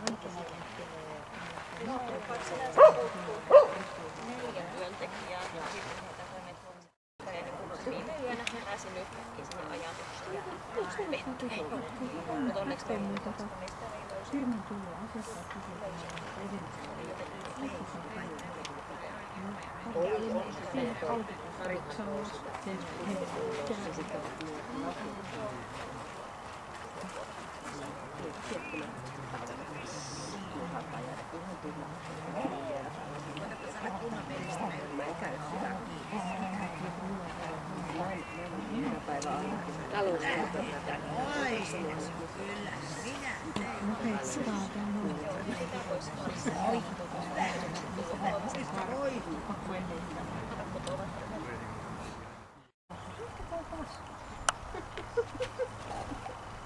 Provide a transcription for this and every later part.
4 työntekijää ja sitten heitä toimet ja niin viime yönä heräsin yhtäkkiä sinne ajatukseen ja pettyi. Mutta onneksi toi mestari löysi.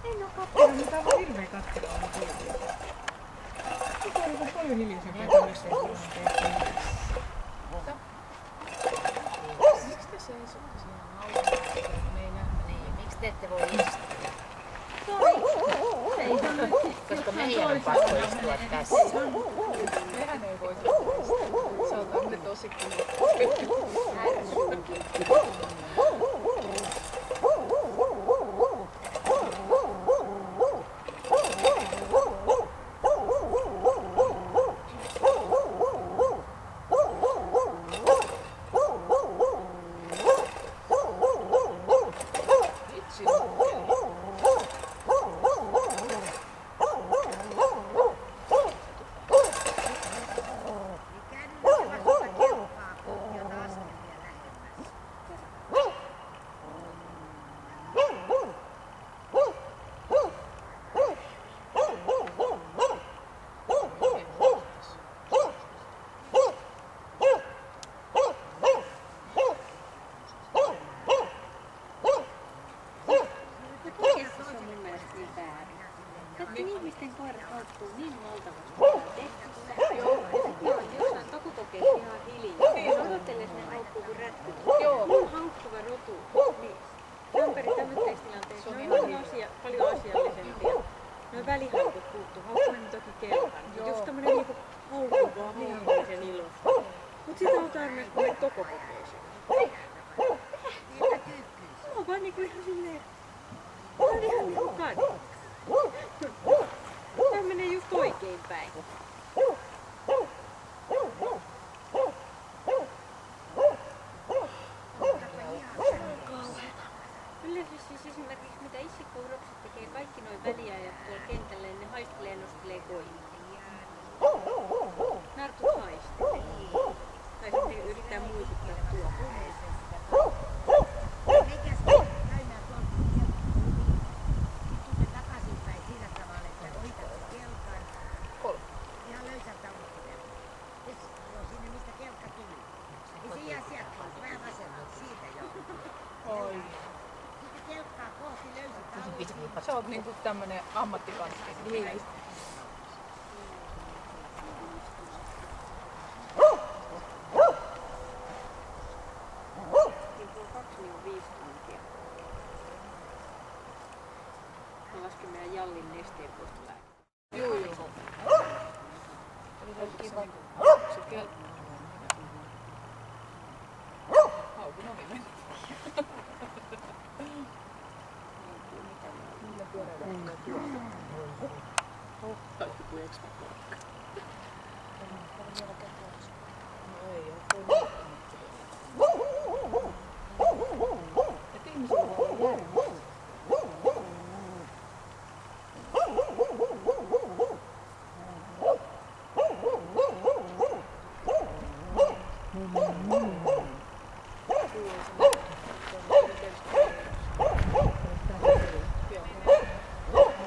En oo kattelua, mutta on hirveä kattelua. Tuo oli paljon hiljaisemmin tämmöistä tilanteessa. Miksi te seisotte siinä naulalla? Miksi te ette voi istua? Koska meidän on pakko istua tässä. Mehän ei voi istua. Se on tämmönen tosi kiva. Ihmisten koirat haukkuu niin valtavasti. Jossain tokukokeissa ihan hiljaa. Odottele, ne haukkuu kuin rätty. Mun haukkuva rotu. Niin. Tamperi tämmöisessä tilanteessa on ihan paljon asiallisempia. Nuo välihaukut puuttuu. Haukkuinen toki kelkan. Just tämmönen niinku haukkuvaa haukkallisen ilosta. Mut sitä on tarvitse kun menet tokukokeisiin. Se on vaan niinku ihan silleen. Se on ihan niinku kadun. Tää menee just oikein päin. Yleensä siis esimerkiksi mitä issikkourokset tekee, kaikki noin väliajat tuolla kentällä, ne haistelee ja nostelee koiria. Nartut haistelee. Tai sitten yrittää muistuttaa tuohon. Sä oot niinku tämmönen ammattikantti. Niin. Mä lasken meidän Jallin nesteen poista läpi. Juu. Eli se on kiva. Se kelpaa. Haukun ovi meni. Tai joku ekspaporkka. Et ihmisillä on järjellä.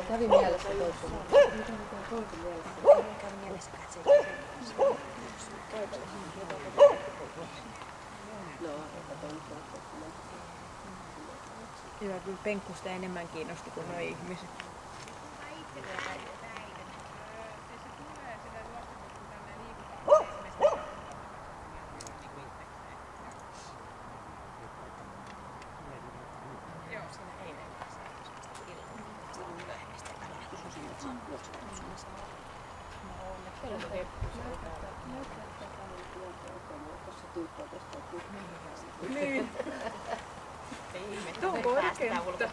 Kävi mielessä kävi mielessä katsoa. Hyvä, kyllä penkkusta enemmän kiinnosti kuin nuo ihmiset. Niin. Tuo on korkeutta.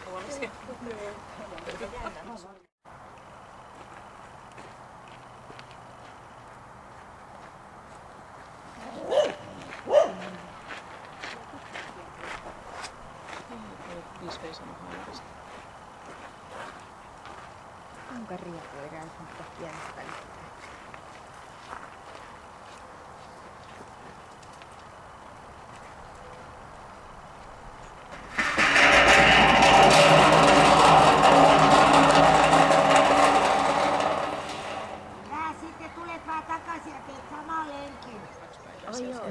Onko riepua käy mutta pienestä yhtäksi? Sitten tulet vaan takaisin ja teet samaa lenkin. Ai joo.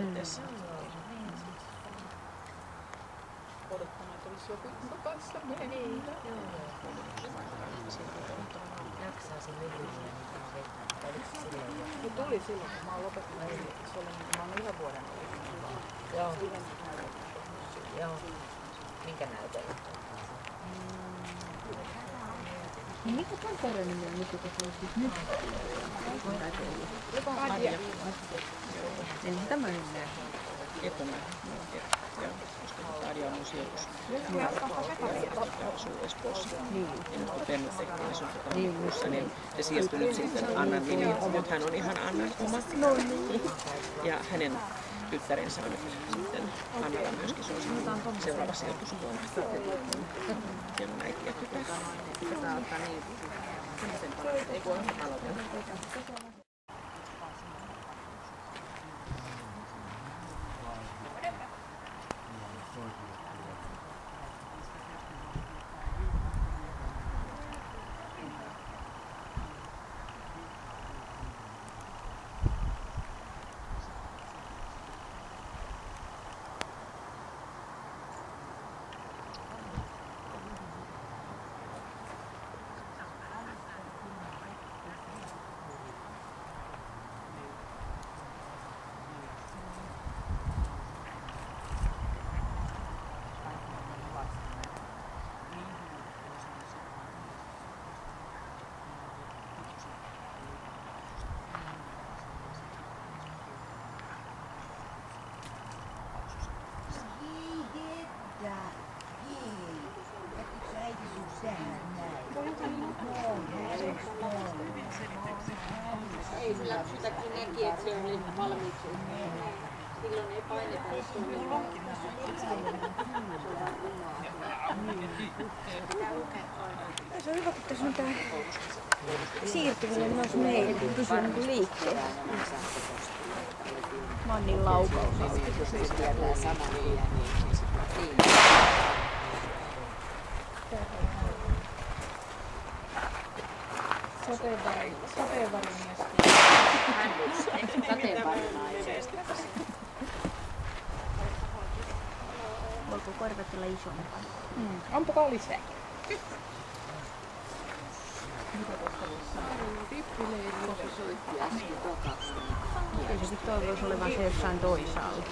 Odottamaan, että olisi joku kanssa mennä. Jaksaa sen lyhyisiä, mitä on vettä. Oliko se silloin jo? Se tuli silloin, kun mä oon lopettanut. Se oli, mä oon 1 vuoden ollut. Joo. Joo. Minkä näytöllä? Niin mikä Tampereen nimi on nykykäs olisi nyt? Adja. Eli tämä nyt näe. Epämä. Joo, koska Adja on mun sijoitus. Ja asuu Espoossa. Ja nyt kun Pennu tehtiin asunto Tammikuussa, niin se siirtyi nyt sitten Annan nimi. Nyt hän on ihan Annan oma. Ja hänen tyttärensä on nyt sitten Annalla myöskin. Se on seuraava sijoitusvuonna. Ja mun äiti ja tytär. Pitää ottaa niin. Ei kun on aloitella. Ei sillä sitäkin näki, että se oli valmiiksi. Silloin ei paineta, jos se Se on hyvä, kun tässä on tää siirtyminen myös meille, kun pysyy niin liikkeellä. Mä oon niin laukaus. Sateenvarjomies. Sateenvarjonaisesti. Voiko korvat olla isompaa? Ampukaa lisää. Kyllä sekin toivoisi olevan se jossain toisaalla.